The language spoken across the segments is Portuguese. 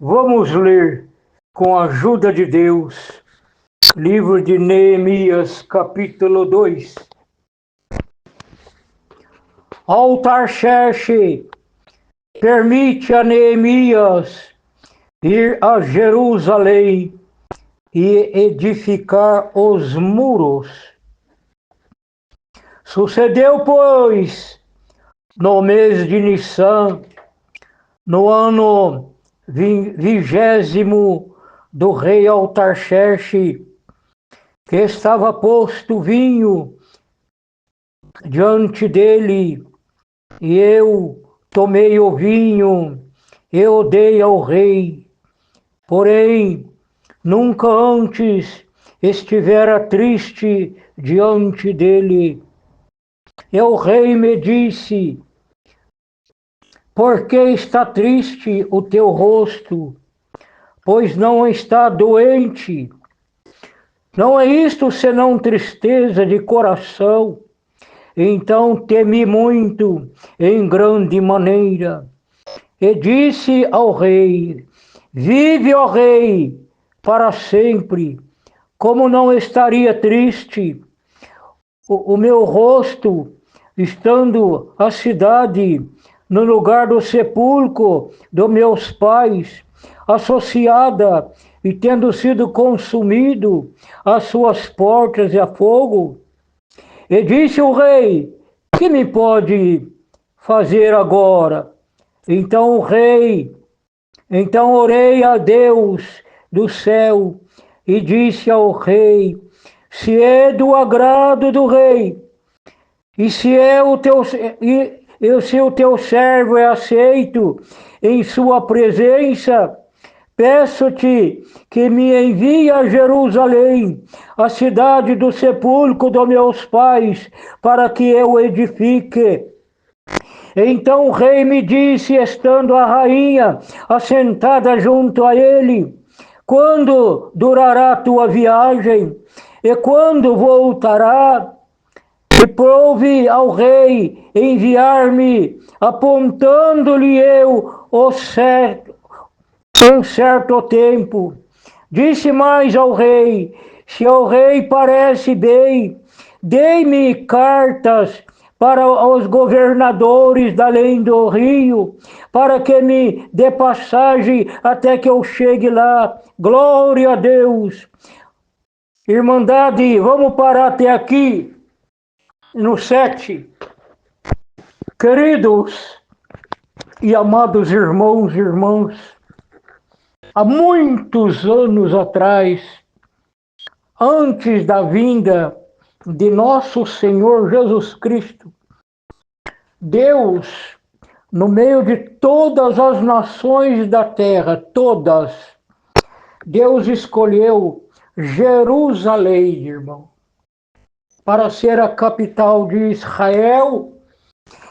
Vamos ler, com a ajuda de Deus, livro de Neemias, capítulo 2. Artaxerxes permite a Neemias ir a Jerusalém e edificar os muros. Sucedeu, pois, no mês de Nissan, no ano 20º do rei Artaxerxes, que estava posto vinho diante dele, e eu tomei o vinho e o dei ao rei. Porém, nunca antes estivera triste diante dele. E o rei me disse: por que está triste o teu rosto? Pois não está doente. Não é isto senão tristeza de coração. Então temi muito, em grande maneira, e disse ao rei: vive, ó rei, para sempre. Como não estaria triste o meu rosto, estando a cidade no lugar do sepulcro dos meus pais, associada e tendo sido consumido as suas portas a fogo? E disse o rei: que me pode fazer agora? Então orei a Deus do céu e disse ao rei: se é do agrado do rei, e se o teu servo é aceito em sua presença, peço-te que me envie a Jerusalém, a cidade do sepulcro dos meus pais, para que eu edifique. Então o rei me disse, estando a rainha assentada junto a ele: quando durará tua viagem? E quando voltará? E prouve ao rei enviar-me, apontando-lhe eu um certo tempo. Disse mais ao rei: se ao rei parece bem, dei-me cartas para os governadores da além do rio, para que me dê passagem até que eu chegue lá. Glória a Deus. Irmandade, vamos parar até aqui, no 7. Queridos e amados irmãos e irmãs, há muitos anos atrás, antes da vinda de nosso Senhor Jesus Cristo, Deus, no meio de todas as nações da terra, todas, Deus escolheu Jerusalém, irmão, para ser a capital de Israel,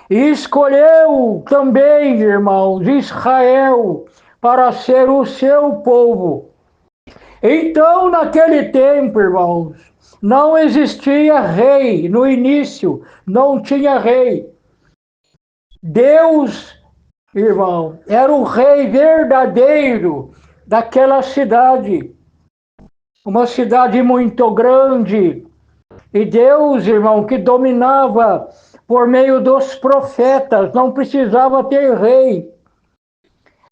e escolheu também, irmãos, Israel para ser o seu povo. Então, naquele tempo, irmãos, não existia rei. No início, não tinha rei. Deus, irmão, era o rei verdadeiro daquela cidade. Uma cidade muito grande. E Deus, irmão, que dominava por meio dos profetas, não precisava ter rei.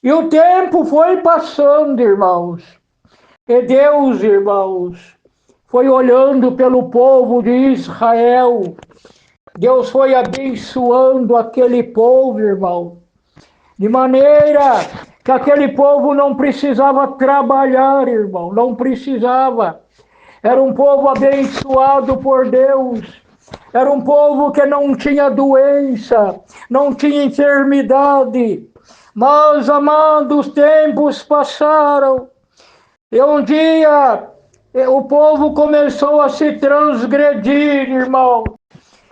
E o tempo foi passando, irmãos. E Deus, irmãos, foi olhando pelo povo de Israel. Deus foi abençoando aquele povo, irmão, de maneira que aquele povo não precisava trabalhar, irmão, não precisava. Era um povo abençoado por Deus. Era um povo que não tinha doença, não tinha enfermidade. Mas, amados, tempos passaram. E um dia o povo começou a se transgredir, irmão.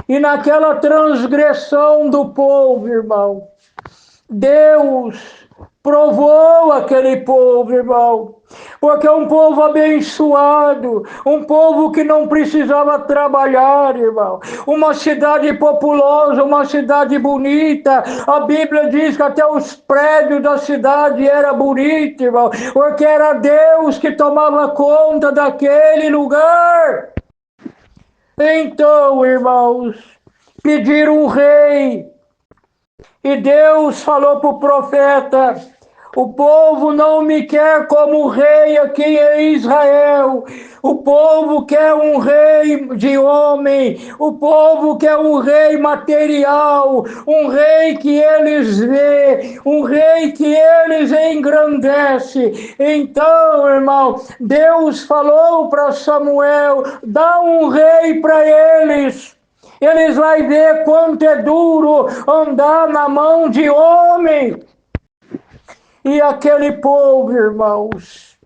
E naquela transgressão do povo, irmão, Deus provou aquele povo, irmão. porque é um povo abençoado, um povo que não precisava trabalhar, irmão. Uma cidade populosa, uma cidade bonita. A Bíblia diz que até os prédios da cidade eram bonitos, irmão, porque era Deus que tomava conta daquele lugar. Então, irmãos, pediram um rei, e Deus falou para o profeta: o povo não me quer como rei aqui em Israel. O povo quer um rei de homem. O povo quer um rei material. Um rei que eles vê. Um rei que eles engrandece. Então, irmão, Deus falou para Samuel: dá um rei para eles. Eles vão ver quanto é duro andar na mão de homem. E aquele povo, irmãos,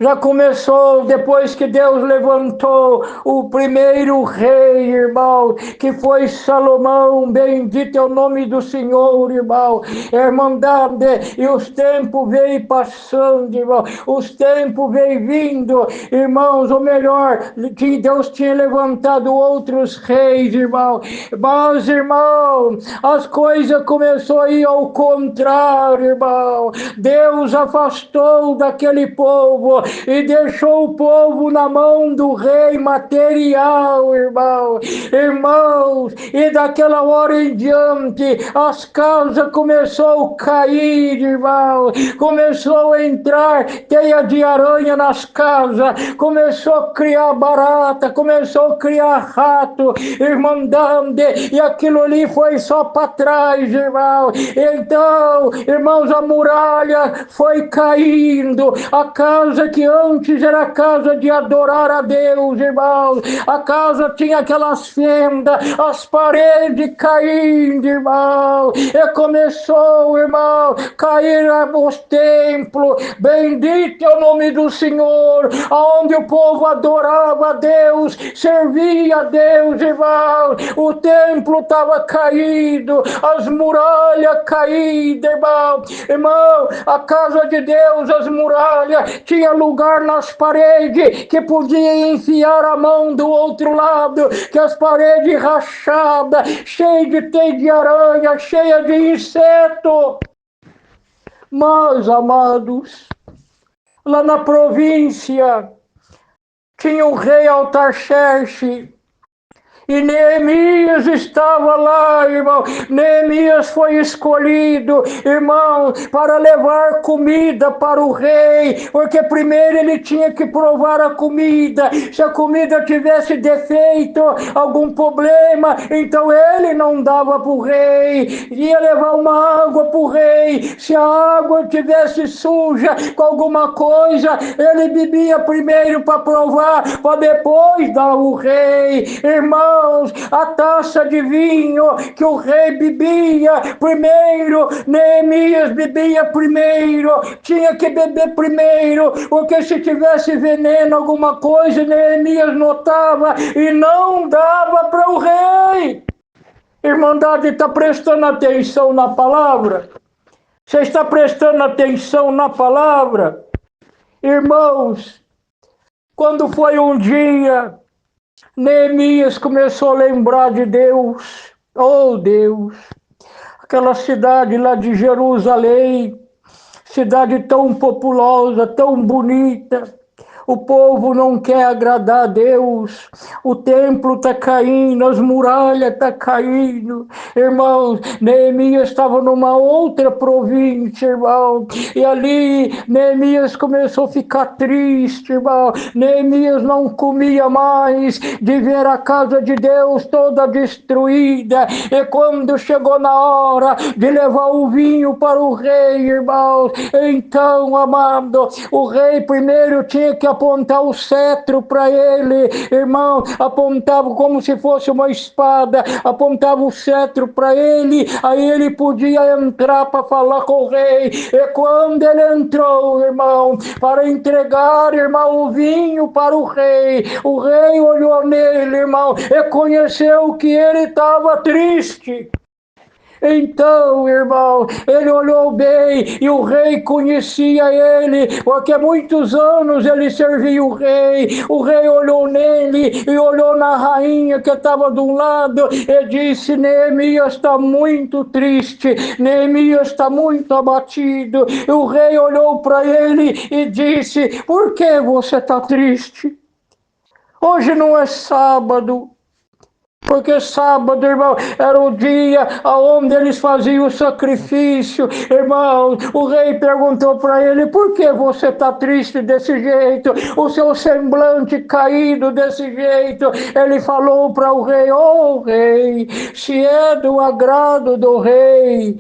já começou, depois que Deus levantou o primeiro rei, irmão, que foi Salomão, bendito é o nome do Senhor, irmão, irmandade, e os tempos veio passando, irmão, os tempos veio vindo, irmãos, ou melhor, que Deus tinha levantado outros reis, irmão, mas, irmão, as coisas começaram a ir ao contrário, irmão, Deus afastou daquele povo e deixou o povo na mão do rei material, irmão. Irmãos, e daquela hora em diante, as casas começou a cair, irmão. Começou a entrar teia de aranha nas casas, começou a criar barata, começou a criar rato, irmandade, e aquilo ali foi só para trás, irmão. Então, irmãos, a muralha foi caindo, a casa que antes era casa de adorar a Deus, irmãos, a casa tinha aquelas fendas, as paredes caindo, irmão, e começou, irmão, cair os templos, bendito é o nome do Senhor, aonde o povo adorava a Deus, servia a Deus, irmão, o templo estava caído, as muralhas caídas, irmão, a casa de Deus, as muralhas, tinha lugar nas paredes que podia enfiar a mão do outro lado, que as paredes rachadas, cheias de teia de aranha, cheias de inseto. Mas, amados, lá na província tinha o rei Artaxerxes, e Neemias estava lá, irmão. Neemias foi escolhido, irmão, para levar comida para o rei, porque primeiro ele tinha que provar a comida. Se a comida tivesse defeito, algum problema, então ele não dava para o rei. Ia levar uma água para o rei. Se a água tivesse suja com alguma coisa, ele bebia primeiro para provar, para depois dar ao rei. Irmão, a taça de vinho que o rei bebia primeiro, Neemias bebia primeiro, tinha que beber primeiro, porque se tivesse veneno, alguma coisa, Neemias notava e não dava para o rei. Irmandade, está prestando atenção na palavra? Você está prestando atenção na palavra? Irmãos, quando foi um dia, Neemias começou a lembrar de Deus. Oh, Deus! Aquela cidade lá de Jerusalém, cidade tão populosa, tão bonita. O povo não quer agradar a Deus. O templo está caindo, as muralhas estão caindo. Irmãos, Neemias estava numa outra província, irmão. E ali, Neemias começou a ficar triste, irmão. Neemias não comia mais de ver a casa de Deus toda destruída. E quando chegou na hora de levar o vinho para o rei, irmão, então, amado, o rei primeiro tinha que apontar o cetro para ele, irmão, apontava como se fosse uma espada, apontava o cetro para ele, aí ele podia entrar para falar com o rei, e quando ele entrou, irmão, para entregar, irmão, o vinho para o rei olhou nele, irmão, e conheceu que ele estava triste. Então, irmão, ele olhou bem e o rei conhecia ele, porque há muitos anos ele servia o rei. O rei olhou nele e olhou na rainha que estava de um lado e disse: Neemias está muito triste, Neemias está muito abatido. E o rei olhou para ele e disse: Por que você está triste? Hoje não é sábado. Porque sábado, irmão, era o dia onde eles faziam o sacrifício. Irmão, o rei perguntou para ele: por que você está triste desse jeito? O seu semblante caído desse jeito. Ele falou para o rei: oh rei, se é do agrado do rei,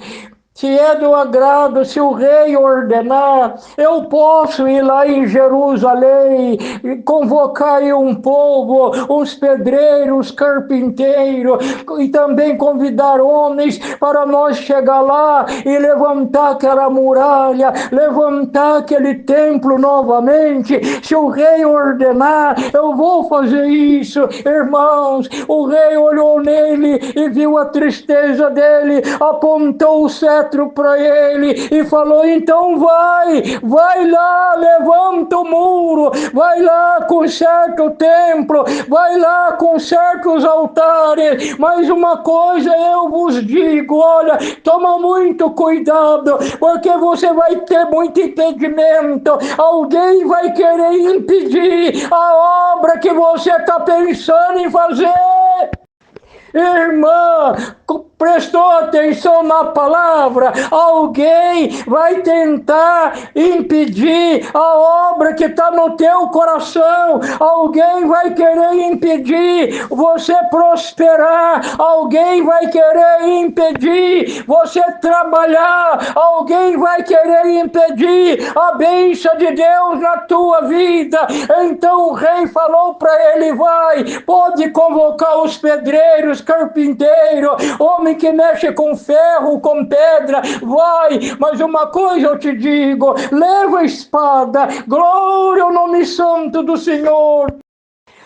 se é do agrado, se o rei ordenar, eu posso ir lá em Jerusalém e convocar aí um povo, uns pedreiros, carpinteiros, e também convidar homens para nós chegar lá e levantar aquela muralha, levantar aquele templo novamente. Se o rei ordenar, eu vou fazer isso. Irmãos, o rei olhou nele e viu a tristeza dele, apontou o cetro para ele e falou: então vai lá, levanta o muro, vai lá, conserta o templo, vai lá, conserta os altares. Mas uma coisa eu vos digo: olha, toma muito cuidado, porque você vai ter muito impedimento. Alguém vai querer impedir a obra que você está pensando em fazer. Irmã, prestou atenção na palavra? Alguém vai tentar impedir a obra que está no teu coração. Alguém vai querer impedir você prosperar. Alguém vai querer impedir você trabalhar. Alguém vai querer impedir a bênção de Deus na tua vida. Então o rei falou para ele: pode convocar os pedreiros, carpinteiro, homem que mexe com ferro, com pedra, vai, mas uma coisa eu te digo: leva a espada, glória ao nome santo do Senhor.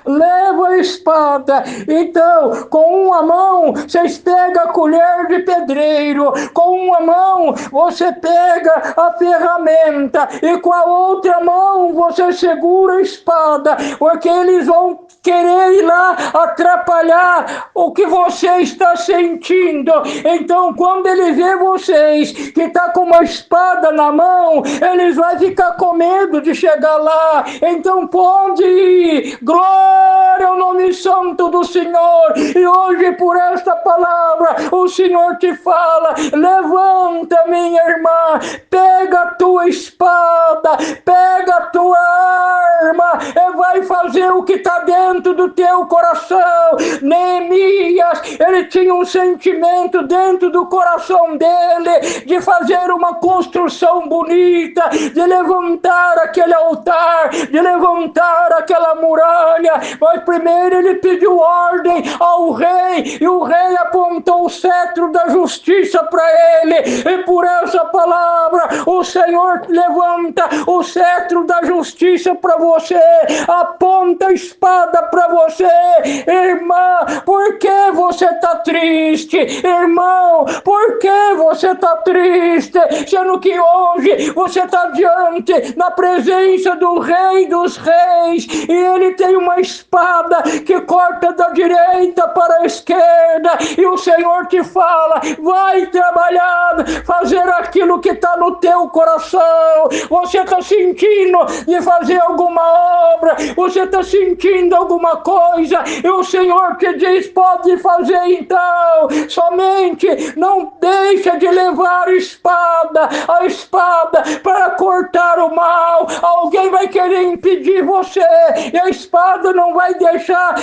Leva a espada. Então, com uma mão vocês pegam a colher de pedreiro, com uma mão você pega a ferramenta e com a outra mão você segura a espada, porque eles vão querer ir lá atrapalhar o que você está sentindo. Então, quando ele vê vocês que está com uma espada na mão, eles vão ficar com medo de chegar lá. Então pode ir. Glória ao nome santo do Senhor. E hoje, por esta palavra, o Senhor te fala: levanta, minha irmã, pega a tua espada, pega a tua arma e vai fazer o que está dentro do teu coração. Neemias, ele tinha um sentimento dentro do coração dele de fazer uma construção bonita, de levantar aquele altar, de levantar aquela muralha. Mas primeiro ele pediu ordem ao rei, e o rei apontou o cetro da justiça para ele. E por essa palavra o Senhor levanta o cetro da justiça para você, aponta a espada para você. Irmã, por que você está triste? Irmão, por que você está triste? Sendo que hoje você está diante, na presença do Rei dos Reis, e ele tem uma espada que corta da direita para a esquerda, e o Senhor te fala: vai trabalhar, fazer aquilo que está no teu coração. Você está sentindo de fazer alguma obra, você está sentindo alguma coisa, e o Senhor te diz: pode fazer então, somente não deixa de levar a espada para cortar o mal. Alguém vai querer impedir você, e a espada não vai deixar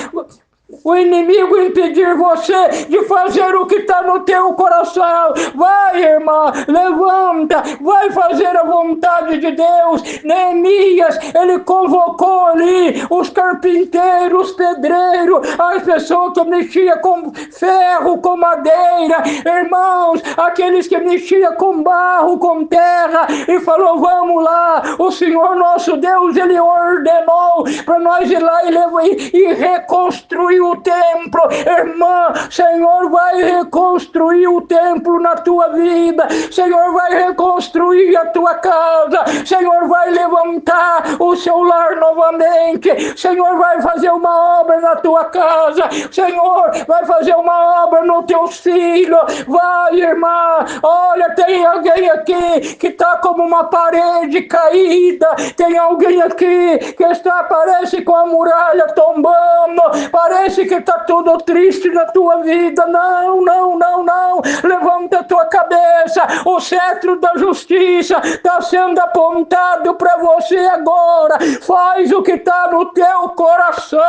o inimigo impedir você de fazer o que está no teu coração. Vai, irmã, levanta, vai fazer a vontade de Deus. Neemias, ele convocou ali os carpinteiros, os pedreiros, as pessoas que mexiam com ferro, com madeira, irmãos, aqueles que mexiam com barro, com terra, e falou: vamos lá, o Senhor nosso Deus, ele ordenou para nós ir lá e reconstruir o do templo. Irmã, Senhor vai reconstruir o templo na tua vida. Senhor vai reconstruir a tua casa. Senhor vai levantar o seu lar novamente. Senhor vai fazer uma obra na tua casa. Senhor vai fazer uma obra nos teus filhos. Vai, irmã. Olha, tem alguém aqui que está como uma parede caída. Tem alguém aqui que está, parece, com a muralha tombando. Parece que está tudo triste na tua vida. Não, não, não, não. Levanta a tua cabeça. O cetro da justiça está sendo apontado para você agora. Faz o que está no teu coração.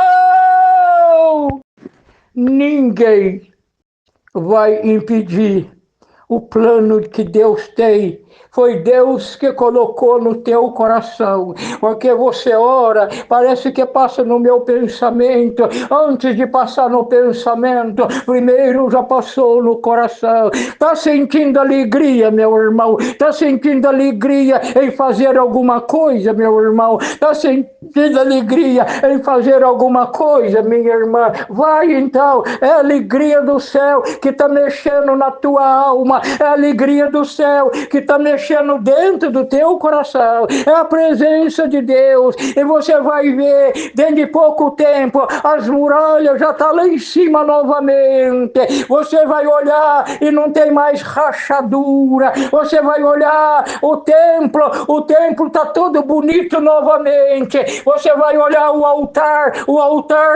Ninguém vai impedir o plano que Deus tem. Foi Deus que colocou no teu coração. Porque você ora, parece que passa no meu pensamento. Antes de passar no pensamento, primeiro já passou no coração. Está sentindo alegria, meu irmão? Está sentindo alegria em fazer alguma coisa, meu irmão? Está sentindo alegria em fazer alguma coisa, minha irmã? Vai então, é a alegria do céu que está mexendo na tua alma. É a alegria do céu que está mexendo dentro do teu coração. É a presença de Deus. E você vai ver, dentro de pouco tempo, as muralhas já estão lá em cima novamente. Você vai olhar e não tem mais rachadura. Você vai olhar o templo está todo bonito novamente. Você vai olhar o altar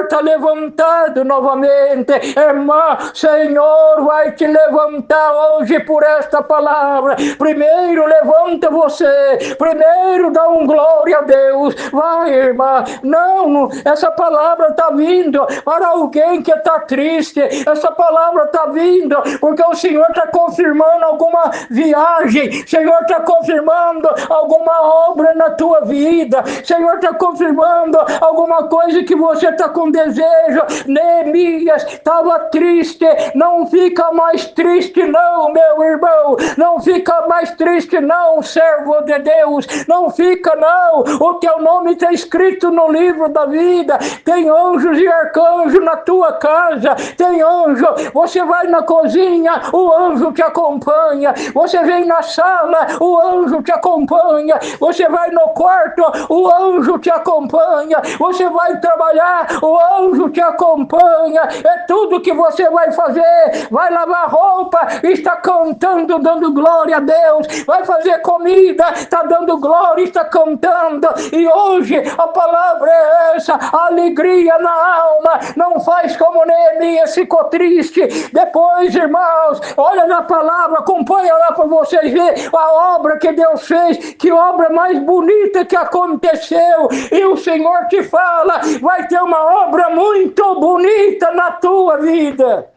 está levantado novamente. Irmã, Senhor vai te levantar hoje por esta palavra. Primeiro levanta você, primeiro dá glória a Deus. Vai, irmã. Não, essa palavra está vindo para alguém que está triste. Essa palavra está vindo porque o Senhor está confirmando alguma viagem. O Senhor está confirmando alguma obra na tua vida. O Senhor está confirmando alguma coisa que você está com desejo. Neemias estava triste. Não fica mais triste não, meu irmão. Não fica mais triste não, servo de Deus. Não fica não. O teu nome está escrito no livro da vida. Tem anjos e arcanjos na tua casa. Tem anjo. Você vai na cozinha, o anjo te acompanha. Você vem na sala, o anjo te acompanha. Você vai no quarto, o anjo te acompanha. Você vai trabalhar, o anjo te acompanha. É tudo que você vai fazer. Vai lavar roupa, está cantando, dando glória a Deus. Vai fazer comida, está dando glória, está cantando. E hoje a palavra é essa: alegria na alma. Não faz como Neemias ficou triste. Depois, irmãos, olha na palavra, acompanha lá para vocês verem a obra que Deus fez. Que obra mais bonita que aconteceu. E o Senhor te fala: vai ter uma obra muito bonita na tua vida.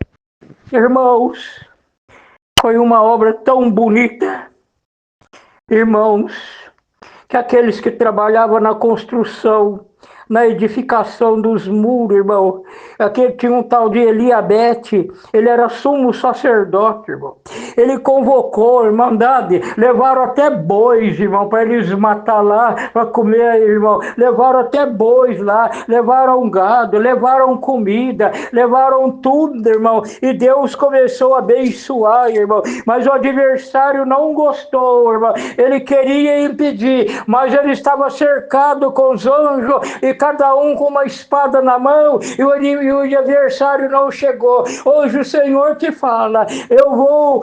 Irmãos, foi uma obra tão bonita, irmãos, que aqueles que trabalhavam na construção, na edificação dos muros, irmão, aquele tinha um tal de Eliabete, ele era sumo sacerdote, irmão. Ele convocou a irmandade, levaram até bois, irmão, para eles matar lá, para comer, irmão. Levaram até bois lá, levaram gado, levaram comida, levaram tudo, irmão. E Deus começou a abençoar, irmão. Mas o adversário não gostou, irmão. Ele queria impedir, mas ele estava cercado com os anjos e cada um com uma espada na mão, e o adversário não chegou. Hoje o Senhor te fala: eu vou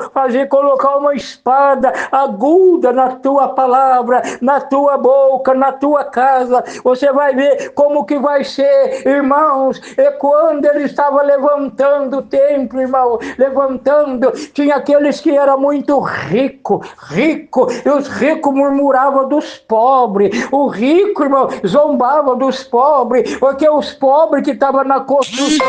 colocar uma espada aguda na tua palavra, na tua boca, na tua casa. Você vai ver como que vai ser, irmãos. E quando ele estava levantando o templo, irmão, levantando, tinha aqueles que eram muito rico, e os ricos murmuravam dos pobres. O rico, irmão, zombava dos pobres, porque os pobres que estavam na construção,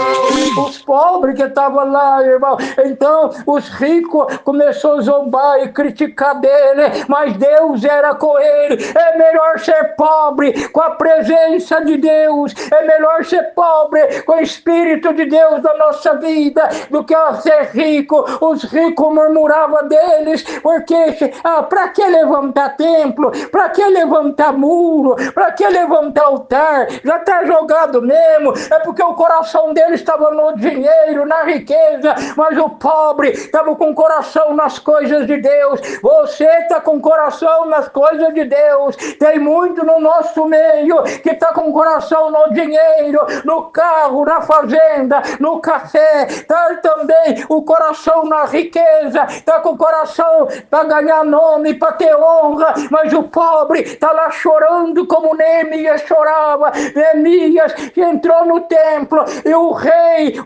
os pobres que estavam lá, irmão. Então os ricos começou a zombar e criticar dele, mas Deus era com ele. É melhor ser pobre com a presença de Deus, é melhor ser pobre com o Espírito de Deus na nossa vida, do que ser rico. Os ricos murmuravam deles, porque para que levantar templo? Para que levantar muro? Para que levantar altar? Já está jogado mesmo. É porque o coração deles estava no dinheiro, na riqueza, mas o pobre estava com o coração nas coisas de Deus. Você está com o coração nas coisas de Deus. Tem muito no nosso meio que está com o coração no dinheiro, no carro, na fazenda, no café. Está também o coração na riqueza, está com o coração para ganhar nome, para ter honra, mas o pobre está lá chorando como Neemias chorava. Neemias entrou no templo e o rei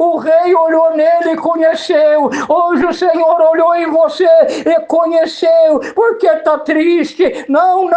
olhou nele e conheceu. Hoje o Senhor olhou em você e conheceu. Por que está triste? Não,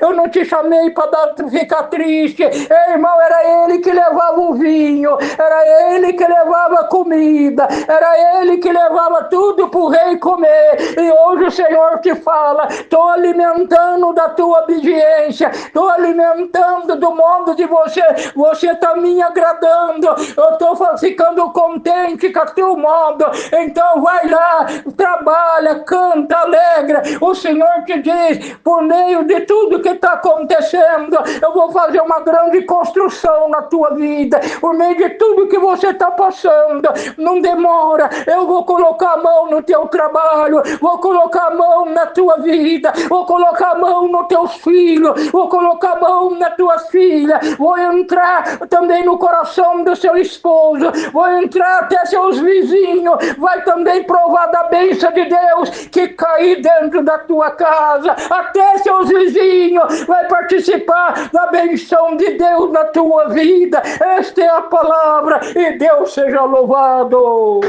eu não te chamei para ficar triste. Irmão, era ele que levava o vinho, era ele que levava a comida, era ele que levava tudo para o rei comer. E hoje o Senhor te fala: estou alimentando da tua obediência, estou alimentando do modo de você está me agradando, eu estou ficando contente com o teu modo. Então vai lá, trabalha, canta, alegra. O Senhor te diz: por meio de tudo que está acontecendo, eu vou fazer uma grande construção na tua vida. Por meio de tudo que você está passando, não demora, eu vou colocar a mão no teu trabalho, vou colocar a mão na tua vida, vou colocar a mão nos teus filhos, vou colocar a mão na tua filha, vou entrar também no coração do seu esposo, vou entrar até seus vizinhos, vai também provar da bênção de Deus que cair dentro da tua casa, até seus vizinhos vai participar da bênção de Deus na tua vida. Esta é a palavra, e Deus seja louvado.